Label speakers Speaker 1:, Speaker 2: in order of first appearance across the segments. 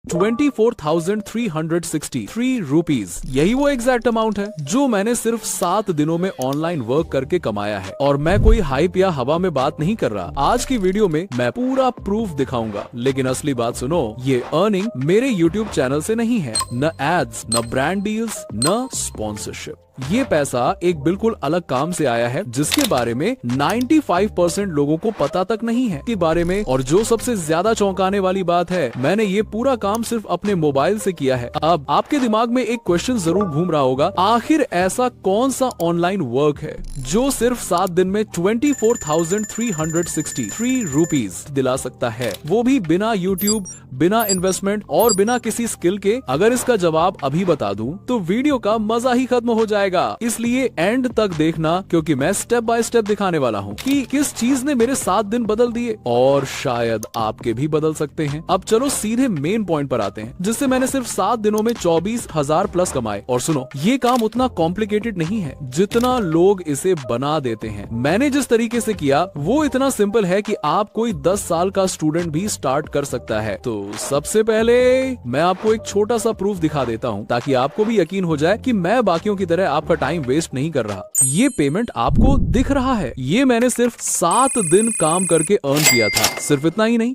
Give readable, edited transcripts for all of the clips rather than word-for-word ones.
Speaker 1: 24,363 rupees. यही वो exact amount है जो मैंने सिर्फ 7 दिनों में ऑनलाइन वर्क करके कमाया है। और मैं कोई हाइप या हवा में बात नहीं कर रहा। आज की वीडियो में मैं पूरा प्रूफ दिखाऊंगा। लेकिन असली बात सुनो, ये अर्निंग मेरे YouTube चैनल से नहीं है। न एड्स, न ब्रांड डील्स, न स्पॉन्सरशिप। ये पैसा एक बिल्कुल अलग काम से आया है जिसके बारे में 95% लोगों को पता तक नहीं है के बारे में। और जो सबसे ज्यादा चौंकाने वाली बात है, मैंने ये पूरा काम सिर्फ अपने मोबाइल से किया है। अब आपके दिमाग में एक क्वेश्चन जरूर घूम रहा होगा, आखिर ऐसा कौन सा ऑनलाइन वर्क है जो सिर्फ 7 दिन में 24,363 रुपीज दिला सकता है, वो भी बिना यूट्यूब, बिना इन्वेस्टमेंट और बिना किसी स्किल के। अगर इसका जवाब अभी बता दूं तो वीडियो का मजा ही खत्म हो जाएगा। इसलिए एंड तक देखना, क्योंकि मैं स्टेप बाय स्टेप दिखाने वाला हूँ कि किस चीज ने मेरे 7 दिन बदल दिए और शायद आपके भी बदल सकते हैं। अब चलो सीधे मेन पॉइंट पर आते हैं, जिससे मैंने सिर्फ 7 दिनों में 24,000 प्लस कमाए। और सुनो, ये काम उतना कॉम्प्लिकेटेड नहीं है जितना लोग इसे बना देते हैं। मैंने जिस तरीके से किया वो इतना सिंपल है कि आप कोई 10 साल का स्टूडेंट भी स्टार्ट कर सकता है। तो सबसे पहले मैं आपको एक छोटा सा प्रूफ दिखा देता हूँ ताकि आपको भी यकीन हो जाए कि मैं बाकियों की तरह आपका टाइम वेस्ट नहीं कर रहा। ये पेमेंट आपको दिख रहा है, ये मैंने सिर्फ 7 दिन काम करके अर्न किया था। सिर्फ इतना ही नहीं,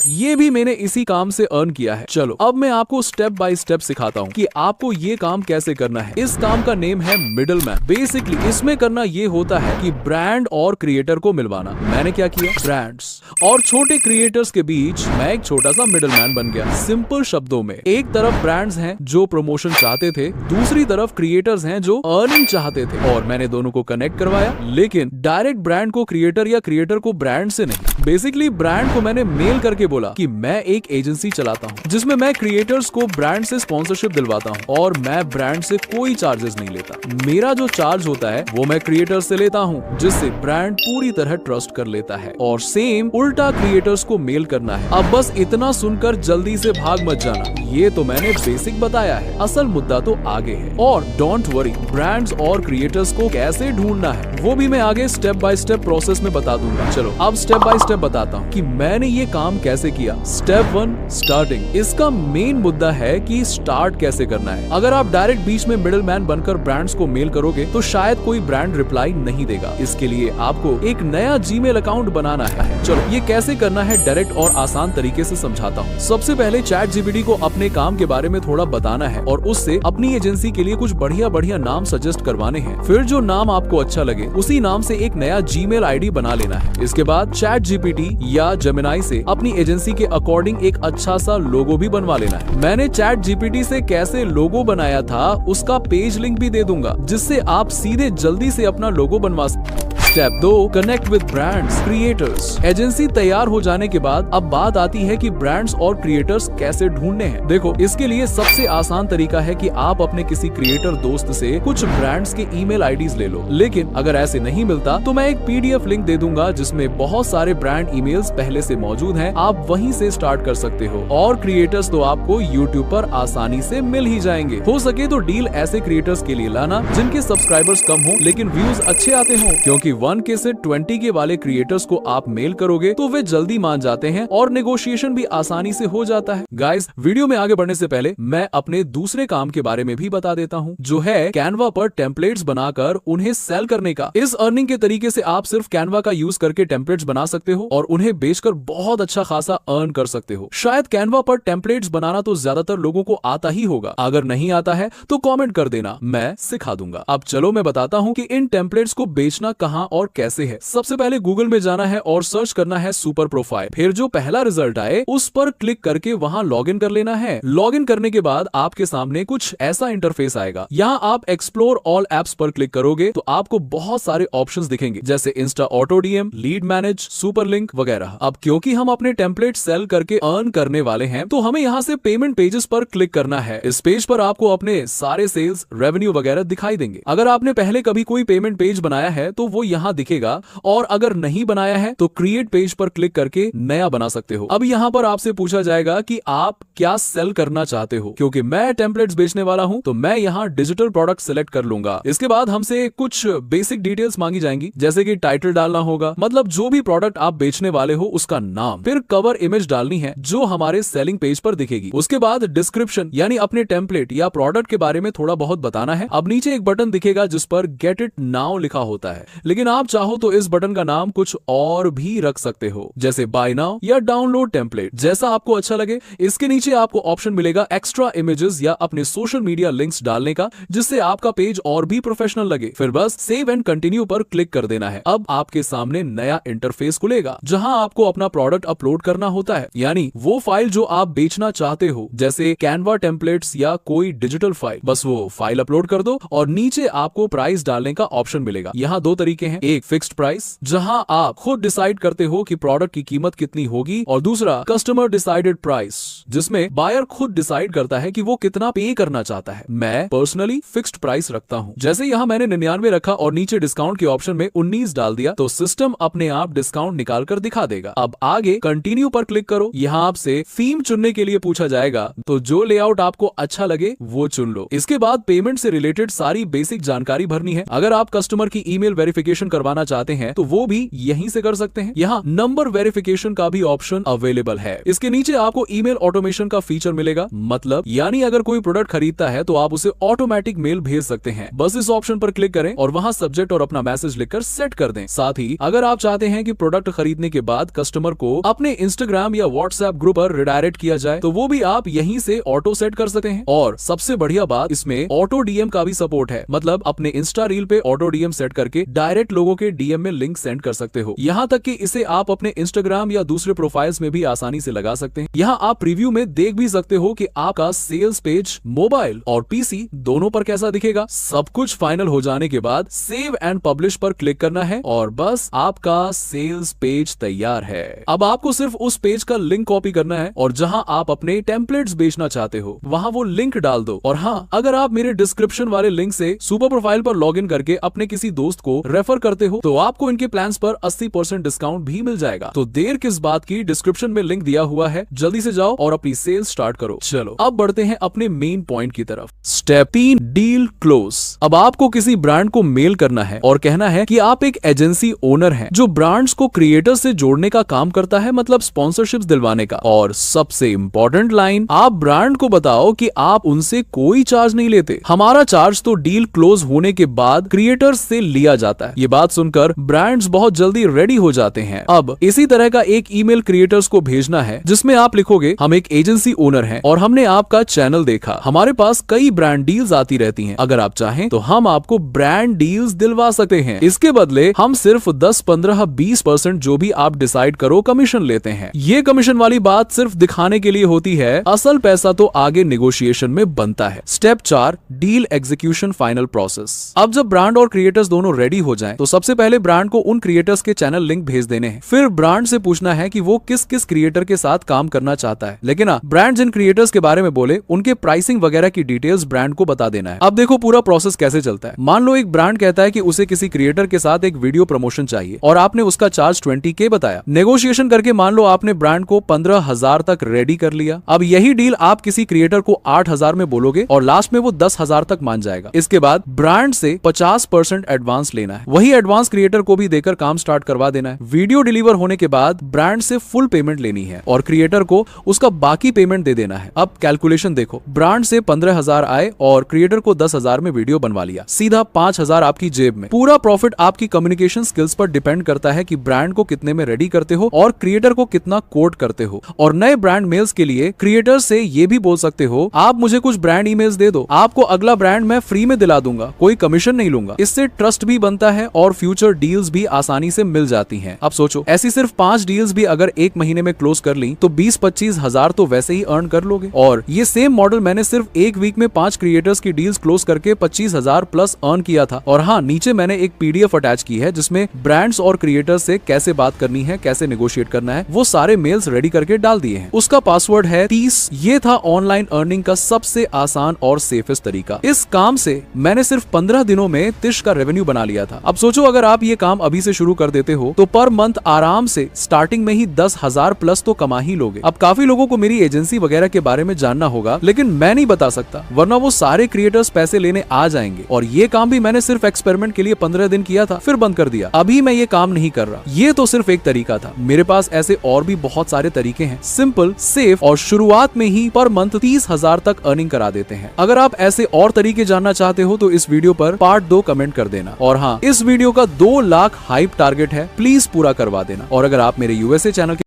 Speaker 1: ये भी मैंने इसी काम से अर्न किया है। चलो अब मैं आपको स्टेप बाय स्टेप सिखाता हूँ कि आपको ये काम कैसे करना है। इस काम का नेम है मिडलमैन। बेसिकली इसमें करना ये होता है कि ब्रांड और क्रिएटर को मिलवाना। मैंने क्या किया, ब्रांड्स और छोटे क्रिएटर्स के बीच मैं एक छोटा सा मिडलमैन बन गया। सिंपल शब्दों में, एक तरफ ब्रांड्स हैं जो प्रमोशन चाहते थे, दूसरी तरफ क्रिएटर्स हैं जो अर्निंग चाहते थे, और मैंने दोनों को कनेक्ट करवाया। लेकिन डायरेक्ट ब्रांड को क्रिएटर या क्रिएटर को ब्रांड से नहीं। बेसिकली ब्रांड को मैंने मेल करके बोला कि मैं एक एजेंसी चलाता हूँ जिसमें मैं क्रिएटर्स को ब्रांड से स्पॉन्सरशिप दिलवाता हूँ और मैं ब्रांड से कोई चार्जेस नहीं लेता। मेरा जो चार्ज होता है वो मैं क्रिएटर्स से लेता हूँ, जिससे ब्रांड पूरी तरह ट्रस्ट कर लेता है। और सेम उल्टा क्रिएटर्स को मेल करना है। अब बस इतना सुनकर जल्दी से भाग मत जाना, ये तो मैंने बेसिक बताया है, असल मुद्दा तो आगे है। और डोंट वरी, ब्रांड्स और क्रिएटर्स को कैसे ढूंढना है वो भी मैं आगे स्टेप बाय स्टेप प्रोसेस में बता दूंगा। चलो अब स्टेप बाय स्टेप बताता हूँ कि मैंने ये काम कैसे किया। Step 1, starting. इसका मेन मुद्दा है कि स्टार्ट कैसे करना है। अगर आप डायरेक्ट बीच में मिडिल मैन बनकर ब्रांड्स को मेल करोगे तो शायद कोई ब्रांड रिप्लाई नहीं देगा। इसके लिए आपको एक नया जीमेल अकाउंट बनाना है। चलो ये कैसे करना है डायरेक्ट और आसान तरीके से समझाता हूँ। सबसे पहले ChatGPT को अपने काम के बारे में थोड़ा बताना है और उससे अपनी एजेंसी के लिए कुछ बढ़िया नाम सजेस्ट करवाने हैं। फिर जो नाम आपको अच्छा लगे उसी नाम से एक नया जीमेल आईडी बना लेना है। इसके बाद ChatGPT या जेमिनी से अपनी एजेंसी के अकॉर्डिंग एक अच्छा सा लोगो भी बनवा लेना है। मैंने ChatGPT से कैसे लोगो बनाया था उसका पेज लिंक भी दे दूंगा, जिससे आप सीधे जल्दी से अपना लोगो बनवा सकते। Step 2, connect with brands, creators. Agency तैयार हो जाने के बाद अब बात आती है कि ब्रांड्स और क्रिएटर्स कैसे ढूंढने हैं। देखो इसके लिए सबसे आसान तरीका है कि आप अपने किसी क्रिएटर दोस्त से कुछ ब्रांड्स के ईमेल आईडीज ले लो। लेकिन अगर ऐसे नहीं मिलता तो मैं एक PDF लिंक दे दूंगा जिसमें बहुत सारे ब्रांड ईमेल्स पहले से मौजूद हैं। आप वहीं से स्टार्ट कर सकते हो। और क्रिएटर्स तो आपको YouTube पर आसानी से मिल ही जाएंगे। हो सके तो डील ऐसे क्रिएटर्स के लिए लाना जिनके सब्सक्राइबर्स कम हो लेकिन व्यूज अच्छे आते हो, क्योंकि 1K से 20K वाले क्रिएटर्स को आप मेल करोगे तो वे जल्दी मान जाते हैं और नेगोशिएशन भी आसानी से हो जाता है। गाइस, वीडियो में आगे बढ़ने से पहले मैं अपने दूसरे काम के बारे में भी बता देता हूँ, जो है कैनवा पर टेम्पलेट्स बनाकर उन्हें सेल करने का। इस अर्निंग के तरीके से आप सिर्फ कैनवा का यूज करके टेम्पलेट्स बना सकते हो और उन्हें बेचकर बहुत अच्छा खासा अर्न कर सकते हो। शायद कैनवा पर टेम्पलेट्स बनाना तो ज्यादातर लोगों को आता ही होगा। अगर नहीं आता है तो कमेंट कर देना, मैं सिखा दूंगा। अब चलो मैं बताता हूँ कि इन टेम्पलेट्स को बेचना कहाँ और कैसे है। सबसे पहले गूगल में जाना है और सर्च करना है सुपर प्रोफाइल। फिर जो पहला रिजल्ट आए उस पर क्लिक करके वहां लॉगिन कर लेना है। लॉगिन करने के बाद आपके सामने कुछ ऐसा इंटरफेस आएगा। यहाँ आप एक्सप्लोर ऑल एप्स पर क्लिक करोगे तो आपको बहुत सारे ऑप्शंस दिखेंगे, जैसे Insta auto DM, lead manage, super link वगैरह। अब क्योंकि हम अपने टेम्पलेट सेल करके अर्न करने वाले हैं तो हमें यहाँ से पेमेंट पेजेस पर क्लिक करना है। इस पेज पर आपको अपने सारे सेल्स, रेवेन्यू वगैरह दिखाई देंगे। अगर आपने पहले कभी कोई पेमेंट पेज बनाया है तो वो यहाँ यहाँ दिखेगा, और अगर नहीं बनाया है तो क्रिएट पेज पर क्लिक करके नया बना सकते हो। अब यहाँ पर आपसे पूछा जाएगा कि आप क्या सेल करना चाहते हो। क्योंकि मैं टेम्पलेट्स बेचने वाला हूं तो मैं यहाँ डिजिटल प्रोडक्ट सिलेक्ट कर लूंगा। इसके बाद हमसे कुछ बेसिक डिटेल्स मांगी जाएंगी, जैसे कि टाइटल डालना होगा, मतलब जो भी प्रोडक्ट आप बेचने वाले हो उसका नाम, फिर कवर इमेज डालनी है जो हमारे सेलिंग पेज पर दिखेगी। उसके बाद डिस्क्रिप्शन यानी अपने टेम्पलेट या प्रोडक्ट के बारे में थोड़ा बहुत बताना है। अब नीचे एक बटन दिखेगा जिस पर गेट इट नाउ लिखा होता है, लेकिन आप चाहो तो इस बटन का नाम कुछ और भी रख सकते हो, जैसे बाय नाउ या डाउनलोड टेम्पलेट, जैसा आपको अच्छा लगे। इसके नीचे आपको ऑप्शन मिलेगा एक्स्ट्रा इमेजेस या अपने सोशल मीडिया लिंक्स डालने का, जिससे आपका पेज और भी प्रोफेशनल लगे। फिर बस सेव एंड कंटिन्यू पर क्लिक कर देना है। अब आपके सामने नया इंटरफेस खुलेगा जहां आपको अपना प्रोडक्ट अपलोड करना होता है, यानी वो फाइल जो आप बेचना चाहते हो, जैसे कैनवा टेम्पलेट्स या कोई डिजिटल फाइल। बस वो फाइल अपलोड कर दो और नीचे आपको प्राइस डालने का ऑप्शन मिलेगा। यहाँ दो तरीके हैं, एक फिक्स्ड प्राइस जहां आप खुद डिसाइड करते हो कि प्रोडक्ट की कीमत कितनी होगी, और दूसरा कस्टमर डिसाइडेड प्राइस जिसमें बायर खुद डिसाइड करता है कि वो कितना पे करना चाहता है। मैं पर्सनली फिक्स्ड प्राइस रखता हूँ। जैसे यहाँ मैंने 99 रखा और नीचे डिस्काउंट के ऑप्शन में 19 डाल दिया तो सिस्टम अपने आप डिस्काउंट निकाल कर दिखा देगा। अब आगे कंटिन्यू पर क्लिक करो। यहाँ आपसे थीम चुनने के लिए पूछा जाएगा, तो जो लेआउट आपको अच्छा लगे वो चुन लो। इसके बाद पेमेंट से रिलेटेड सारी बेसिक जानकारी भरनी है। अगर आप कस्टमर की ईमेल वेरिफिकेशन करवाना चाहते हैं तो वो भी यहीं से कर सकते हैं। यहाँ नंबर वेरिफिकेशन का भी ऑप्शन अवेलेबल है। इसके नीचे आपको ईमेल ऑटोमेशन का फीचर मिलेगा, मतलब यानी अगर कोई प्रोडक्ट खरीदता है तो आप उसे ऑटोमेटिक मेल भेज सकते हैं। बस इस ऑप्शन पर क्लिक करें और वहां सब्जेक्ट और अपना मैसेज लिखकर सेट कर दें। साथ ही अगर आप चाहते हैं कि प्रोडक्ट खरीदने के बाद कस्टमर को अपने इंस्टाग्राम या व्हाट्सएप ग्रुप पर रिडायरेक्ट किया जाए तो वो भी आप यहीं से ऑटो सेट कर सकते हैं। और सबसे बढ़िया बात, इसमें ऑटो डीएम का भी सपोर्ट है, मतलब अपने इंस्टा रील पे ऑटो डीएम सेट करके डायरेक्ट लोगों के डीएम में लिंक सेंड कर सकते हो। यहाँ तक कि इसे आप अपने इंस्टाग्राम या दूसरे प्रोफाइल्स में भी आसानी से लगा सकते हैं। यहाँ आप प्रीव्यू में देख भी सकते हो कि आपका सेल्स पेज मोबाइल और पीसी दोनों पर कैसा दिखेगा। सब कुछ फाइनल हो जाने के बाद सेव एंड पब्लिश पर क्लिक करना है और बस आपका सेल्स पेज तैयार है। अब आपको सिर्फ उस पेज का लिंक कॉपी करना है और जहां आप अपने टेम्पलेट्स बेचना चाहते हो वहां वो लिंक डाल दो। और हाँ, अगर आप मेरे डिस्क्रिप्शन वाले लिंक से सुपर प्रोफाइल पर लॉगिन करके अपने किसी दोस्त को रेफर करते हो तो आपको इनके प्लान्स पर 80% डिस्काउंट भी मिल जाएगा। तो देर किस बात की, डिस्क्रिप्शन में लिंक दिया हुआ है, जल्दी से जाओ और अपनी सेल्स स्टार्ट करो। चलो अब बढ़ते हैं अपने मेन पॉइंट की तरफ। Step 3, deal close. अब आपको किसी ब्रांड को मेल करना है और कहना है कि आप एक एजेंसी ओनर हैं जो ब्रांड्स को क्रिएटर्स से जोड़ने का काम करता है, मतलब स्पॉन्सरशिप्स दिलवाने का। और सबसे इंपॉर्टेंट लाइन, आप ब्रांड को बताओ कि आप उनसे कोई चार्ज नहीं लेते। हमारा चार्ज तो डील क्लोज होने के बाद क्रिएटर्स से लिया जाता है। ये बात सुनकर ब्रांड्स बहुत जल्दी रेडी हो जाते हैं। अब इसी तरह का एक ईमेल क्रिएटर्स को भेजना है जिसमें आप लिखोगे, हम एक एजेंसी ओनर हैं और हमने आपका चैनल देखा, हमारे पास कई ब्रांड डील्स आती रहती हैं, अगर आप चाहें तो हम आपको ब्रांड डील्स दिलवा सकते हैं। इसके बदले हम सिर्फ 10, 15, 20% जो भी आप डिसाइड करो कमीशन लेते हैं। ये कमीशन वाली बात सिर्फ दिखाने के लिए होती है, असल पैसा तो आगे नेगोशिएशन में बनता है। Step 4, deal execution final process. अब जब ब्रांड और क्रिएटर्स दोनों रेडी हो जाएं, तो सबसे पहले ब्रांड को उन क्रिएटर्स के चैनल लिंक भेज देने हैं। फिर ब्रांड से पूछना है कि वो किस किस क्रिएटर के साथ काम करना चाहता है, लेकिन ब्रांड जिन क्रिएटर्स के बारे में बोले उनके प्राइसिंग वगैरह की डिटेल्स ब्रांड को बता देना है। अब देखो पूरा प्रोसेस कैसे चलता है। मान लो एक ब्रांड कहता है कि उसे किसी क्रिएटर के साथ एक वीडियो प्रमोशन चाहिए और आपने उसका चार्ज 20K बताया। नेगोशिएशन करके मान लो आपने ब्रांड को 15,000 तक रेडी कर लिया। अब यही डील आप किसी क्रिएटर को 8,000 में बोलोगे और लास्ट में वो 10,000 तक मान जाएगा। इसके बाद ब्रांड से 50% एडवांस लेना है, वही एडवांस क्रिएटर को भी देकर काम स्टार्ट करवा देना है। वीडियो डिलीवर होने के बाद ब्रांड से फुल पेमेंट लेनी है और क्रिएटर को उसका बाकी पेमेंट दे देना है। अब कैलकुलेशन देखो, ब्रांड से 15,000 आए और क्रिएटर को 10,000 में वीडियो बनवा लिया, सीधा 5,000 आपकी जेब में। पूरा प्रॉफिट आपकी कम्युनिकेशन स्किल्स पर डिपेंड करता है कि ब्रांड को कितने में रेडी करते हो और क्रिएटर को कितना कोट करते हो। और नए ब्रांड मेल्स के लिए क्रिएटर से ये भी बोल सकते हो, आप मुझे कुछ ब्रांड ईमेल्स दे दो, आपको अगला ब्रांड मैं फ्री में दिला दूंगा, कोई कमीशन नहीं लूंगा। इससे ट्रस्ट भी बनता है और फ्यूचर डील्स भी आसानी से मिल जाती हैं। अब सोचो, ऐसी सिर्फ 5 डील्स भी अगर एक महीने में क्लोज कर ली तो 20-25 हजार तो वैसे ही अर्न कर लोगे। और ये सेम मॉडल मैंने सिर्फ एक वीक में 5 क्रिएटर्स की डील्स क्लोज करके 25,000 प्लस अर्न किया था। और हाँ, नीचे मैंने एक PDF अटैच की है जिसमें ब्रांड्स और क्रिएटर्स से कैसे बात करनी है, कैसे नेगोशिएट करना है, वो सारे मेल्स रेडी करके डाल दिए हैं। उसका पासवर्ड है 30। ये था ऑनलाइन अर्निंग का सबसे आसान और सेफेस्ट तरीका। इस काम से मैंने सिर्फ 15 दिनों में 30 का रेवेन्यू बना लिया था। अब सोचो सोचो अगर आप ये काम अभी से शुरू कर देते हो तो पर मंथ आराम से स्टार्टिंग में ही 10,000 प्लस तो कमा ही लोगे। अब काफी लोगों को मेरी एजेंसी वगैरह के बारे में जानना होगा, लेकिन मैं नहीं बता सकता, वरना वो सारे क्रिएटर्स पैसे लेने आ जाएंगे। और ये काम भी मैंने सिर्फ एक्सपेरिमेंट के लिए 15 दिन किया था, फिर बंद कर दिया। अभी मैं ये काम नहीं कर रहा। ये तो सिर्फ एक तरीका था, मेरे पास ऐसे और भी बहुत सारे तरीके हैं, सिंपल, सेफ और शुरुआत में ही पर मंथ 30,000 तक अर्निंग करा देते हैं। अगर आप ऐसे और तरीके जानना चाहते हो तो इस वीडियो पर पार्ट 2 कमेंट कर देना। और हाँ, इस वीडियो का 2 लाख हाइप टारगेट है, प्लीज पूरा करवा देना। और अगर आप मेरे यूएसए चैनल